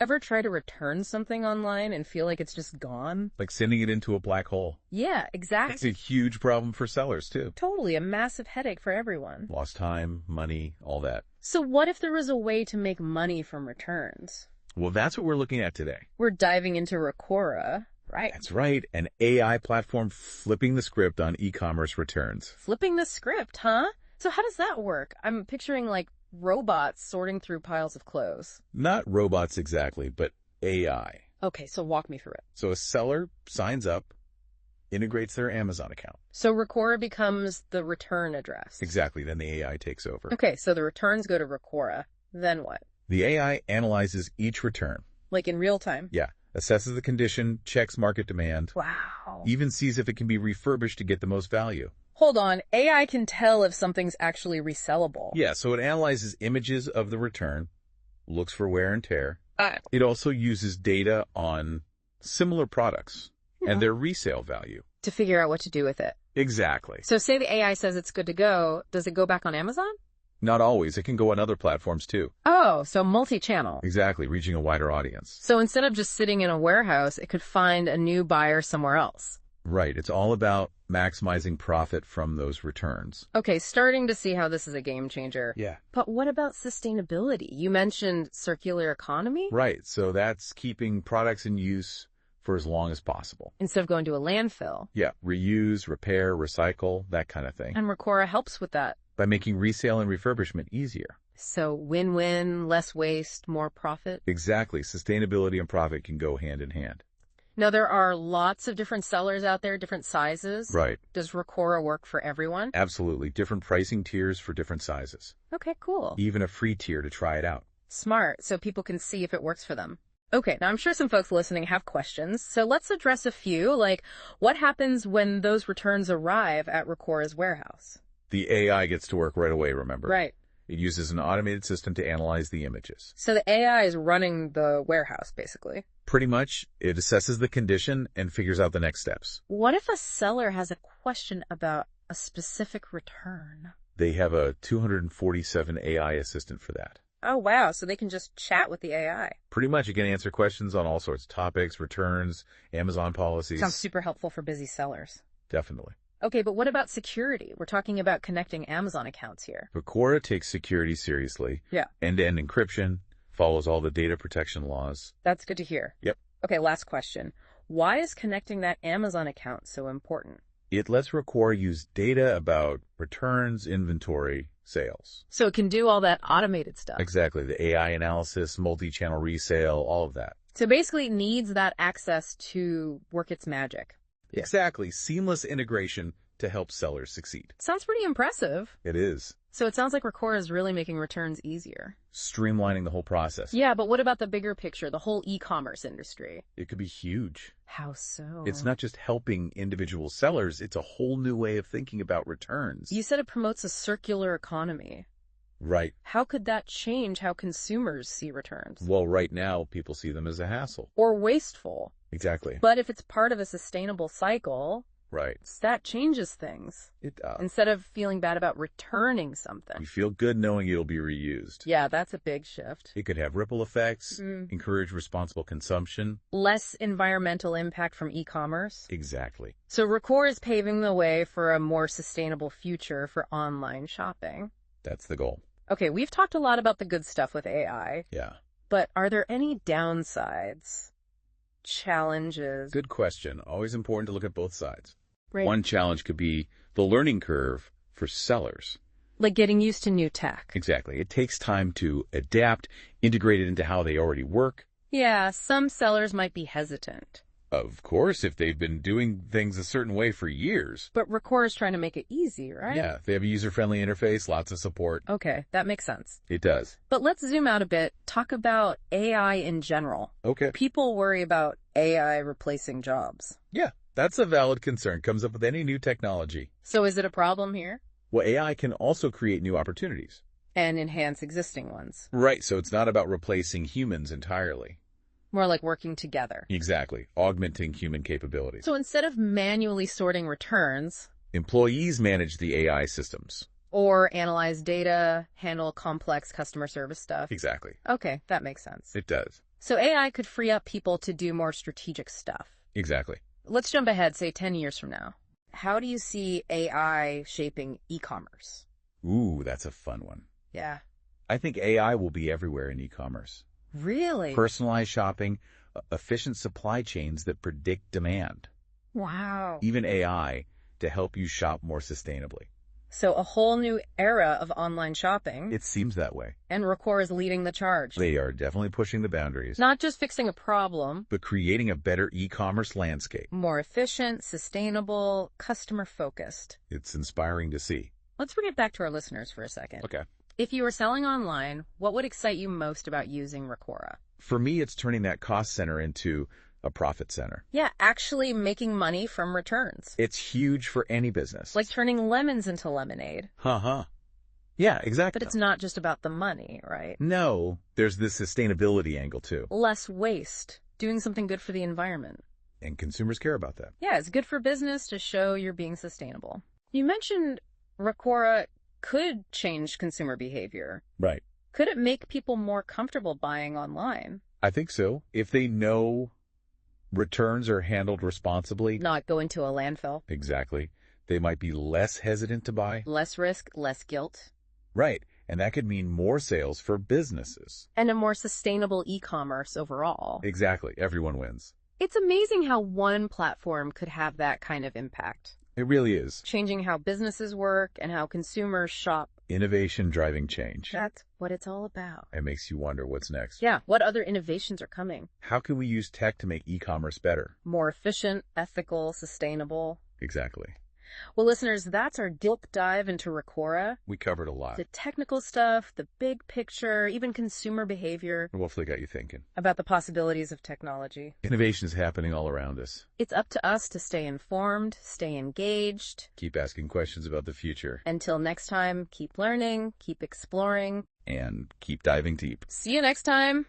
Ever try to return something online and feel like it's just gone? Like sending it into a black hole. Yeah, That's exactly. a huge problem for sellers, too. Totally, a massive headache for everyone. Lost time, money, all that. So what if there was a way to make money from returns? Well, that's what we're looking at today. We're diving into Recora, right? That's right, an AI platform flipping the script on e-commerce returns. Flipping the script, huh? So how does that work? I'm picturing like robots sorting through piles of clothes. Not robots exactly, but AI. Okay, so walk me through it. So a seller signs up, integrates their Amazon account. So Recora becomes the return address. Exactly, then the AI takes over. Okay, so the returns go to Recora. Then what? The AI analyzes each return. Like in real time? Yeah, assesses the condition, checks market demand, Wow. even sees if it can be refurbished to get the most value. Hold on, AI can tell if something's actually resellable. Yeah, so it analyzes images of the return, looks for wear and tear. It also uses data on similar products and their resale value. To figure out what to do with it. Exactly. So say the AI says it's good to go, does it go back on Amazon? Not always. It can go on other platforms too. Oh, so multi-channel. Exactly, reaching a wider audience. So instead of just sitting in a warehouse, it could find a new buyer somewhere else. Right. It's all about maximizing profit from those returns. Okay, starting to see how this is a game changer. Yeah. But what about sustainability? You mentioned circular economy? Right. So that's keeping products in use for as long as possible. Instead of going to a landfill. Yeah. Reuse, repair, recycle, that kind of thing. And Recora helps with that. By making resale and refurbishment easier. So win-win, less waste, more profit? Exactly. Sustainability and profit can go hand in hand. Now, there are lots of different sellers out there, different sizes. Right. Does Recora work for everyone? Absolutely. Different pricing tiers for different sizes. Okay, cool. Even a free tier to try it out. Smart, so people can see if it works for them. Okay, now I'm sure some folks listening have questions, so let's address a few, like what happens when those returns arrive at Recora's warehouse? The AI gets to work right away, remember? Right. It uses an automated system to analyze the images. So the AI is running the warehouse, basically. Pretty much, it assesses the condition and figures out the next steps. What if a seller has a question about a specific return? They have a 247 AI assistant for that. Oh, wow, so they can just chat with the AI. Pretty much, it can answer questions on all sorts of topics, returns, Amazon policies. Sounds super helpful for busy sellers. Definitely. Okay, but what about security? We're talking about connecting Amazon accounts here. Recora takes security seriously. Yeah. End-to-end encryption, follows all the data protection laws. That's good to hear. Yep. Okay, last question. Why is connecting that Amazon account so important? It lets Recora use data about returns, inventory, sales. So it can do all that automated stuff. Exactly. The AI analysis, multi-channel resale, all of that. So basically it needs that access to work its magic. Yeah. Exactly. Seamless integration to help sellers succeed. Sounds pretty impressive. It is. So it sounds like Recora is really making returns easier. Streamlining the whole process. Yeah, but what about the bigger picture, the whole e-commerce industry? It could be huge. How so? It's not just helping individual sellers. It's a whole new way of thinking about returns. You said it promotes a circular economy. Right. How could that change how consumers see returns? Well, right now, people see them as a hassle. Or wasteful. Exactly. But if it's part of a sustainable cycle, Right. that changes things. It does. Instead of feeling bad about returning something. You feel good knowing it'll be reused. Yeah, that's a big shift. It could have ripple effects, encourage responsible consumption. Less environmental impact from e-commerce. Exactly. So Recora is paving the way for a more sustainable future for online shopping. That's the goal. Okay, we've talked a lot about the good stuff with AI. Yeah. But are there any downsides? Challenges? Good question. Always important to look at both sides. Right. One challenge could be the learning curve for sellers. Like getting used to new tech. Exactly. It takes time to adapt, integrate it into how they already work. Yeah, some sellers might be hesitant. Of course, if they've been doing things a certain way for years. But Recora is trying to make it easy, right? Yeah, they have a user-friendly interface, lots of support. Okay, that makes sense. It does. But let's zoom out a bit, talk about AI in general. Okay. People worry about AI replacing jobs. Yeah, that's a valid concern. Comes up with any new technology. So is it a problem here? Well, AI can also create new opportunities. And enhance existing ones. Right, so it's not about replacing humans entirely. More like working together. Exactly, augmenting human capabilities. So instead of manually sorting returns, employees manage the AI systems. Or analyze data, handle complex customer service stuff. Exactly. Okay, that makes sense. It does. So AI could free up people to do more strategic stuff. Exactly. Let's jump ahead, say 10 years from now. How do you see AI shaping e-commerce? Ooh, that's a fun one. Yeah. I think AI will be everywhere in e-commerce. Really? Personalized shopping, efficient supply chains that predict demand. Wow. Even AI to help you shop more sustainably. So a whole new era of online shopping. It seems that way. And Recor is leading the charge. They are definitely pushing the boundaries. Not just fixing a problem, but creating a better e-commerce landscape. More efficient, sustainable, customer-focused. It's inspiring to see. Let's bring it back to our listeners for a second. Okay. If you were selling online, what would excite you most about using Recora? For me, it's turning that cost center into a profit center. Yeah, actually making money from returns. It's huge for any business. Like turning lemons into lemonade. Yeah, exactly. But it's not just about the money, right? No, there's this sustainability angle too. Less waste. Doing something good for the environment. And consumers care about that. Yeah, it's good for business to show you're being sustainable. You mentioned Recora could change consumer behavior. Right. Could it make people more comfortable buying online? I think so. If they know returns are handled responsibly. Not go into a landfill. Exactly. They might be less hesitant to buy. Less risk, less guilt. Right. And that could mean more sales for businesses. And a more sustainable e-commerce overall. Exactly. Everyone wins. It's amazing how one platform could have that kind of impact. It really is. Changing how businesses work and how consumers shop. Innovation driving change. That's what it's all about. It makes you wonder what's next. Yeah, what other innovations are coming? How can we use tech to make e-commerce better? More efficient, ethical, sustainable. Exactly. Well, listeners, that's our deep dive into Recora. We covered a lot. The technical stuff, the big picture, even consumer behavior. Hopefully got you thinking. About the possibilities of technology. Innovation is happening all around us. It's up to us to stay informed, stay engaged. Keep asking questions about the future. Until next time, keep learning, keep exploring. And keep diving deep. See you next time.